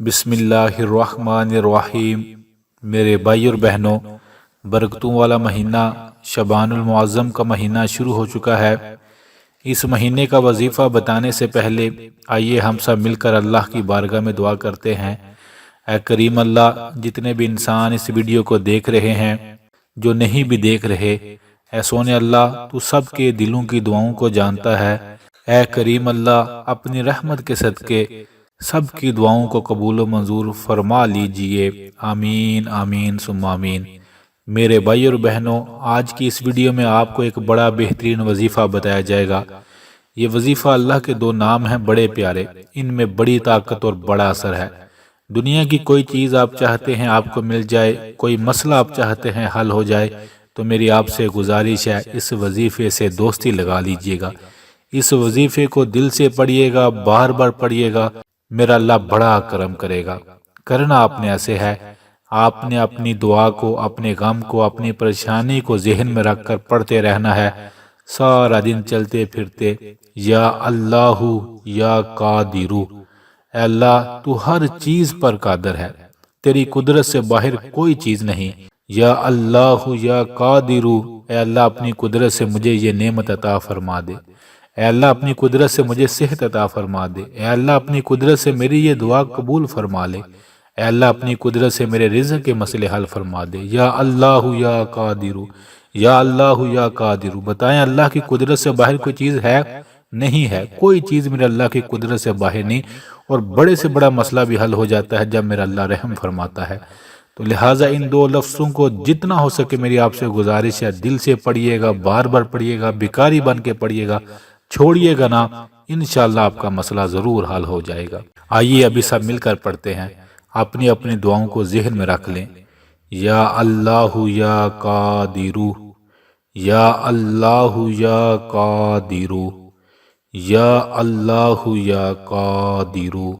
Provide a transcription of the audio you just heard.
بسم اللہ الرحمن الرحیم۔ میرے بھائی اور بہنوں، برکتوں والا مہینہ شعبان المعظم کا مہینہ شروع ہو چکا ہے۔ اس مہینے کا وظیفہ بتانے سے پہلے آئیے ہم سب مل کر اللہ کی بارگاہ میں دعا کرتے ہیں۔ اے کریم اللہ، جتنے بھی انسان اس ویڈیو کو دیکھ رہے ہیں، جو نہیں بھی دیکھ رہے، اے سونے اللہ، تو سب کے دلوں کی دعاؤں کو جانتا ہے۔ اے کریم اللہ، اپنی رحمت کے صدقے سب کی دعاؤں کو قبول و منظور فرما لیجئے، آمین آمین ثم آمین۔ میرے بھائی اور بہنوں، آج کی اس ویڈیو میں آپ کو ایک بڑا بہترین وظیفہ بتایا جائے گا۔ یہ وظیفہ اللہ کے دو نام ہیں بڑے پیارے، ان میں بڑی طاقت اور بڑا اثر ہے۔ دنیا کی کوئی چیز آپ چاہتے ہیں آپ کو مل جائے، کوئی مسئلہ آپ چاہتے ہیں حل ہو جائے، تو میری آپ سے گزارش ہے اس وظیفے سے دوستی لگا لیجئے گا۔ اس وظیفے کو دل سے پڑھیے گا، بار بار پڑھیے گا، میرا اللہ بڑا کرم کرے گا۔ کرنا آپ نے ایسے ہے، آپ نے اپنی دعا کو، اپنے غم کو، اپنی پریشانی کو ذہن میں رکھ کر پڑھتے رہنا ہے، سارا دن چلتے پھرتے، یا اللہ یا قادر، اے اللہ تو ہر چیز پر قادر ہے، تیری قدرت سے باہر کوئی چیز نہیں۔ یا اللہ یا قادر، اے اللہ اپنی قدرت سے مجھے یہ نعمت عطا فرما دے، اے اللہ اپنی قدرت سے مجھے صحت عطا فرما دے، اے اللہ اپنی قدرت سے میری یہ دعا قبول فرما لے، اے اللہ اپنی قدرت سے میرے رزق کے مسئلے حل فرما دے۔ یا اللہ یا قادر، یا اللہ یا قادر۔ بتائیں اللہ کی قدرت سے باہر کوئی چیز ہے؟ نہیں ہے، کوئی چیز میرے اللہ کی قدرت سے باہر نہیں، اور بڑے سے بڑا مسئلہ بھی حل ہو جاتا ہے جب میرا اللہ رحم فرماتا ہے۔ تو لہٰذا ان دو لفظوں کو جتنا ہو سکے میری آپ سے گزارش ہے، دل سے پڑھیے گا، بار بار پڑھیے گا، بیکاری بن کے پڑھیے گا، چھوڑیے گا نا، انشاءاللہ آپ کا مسئلہ ضرور حل ہو جائے گا۔ آئیے ابھی سب مل کر پڑھتے ہیں، اپنی اپنی دعاؤں کو ذہن میں رکھ لیں۔ یا اللہ یا قادر، یا اللہ یا قادر، یا اللہ یا قادر۔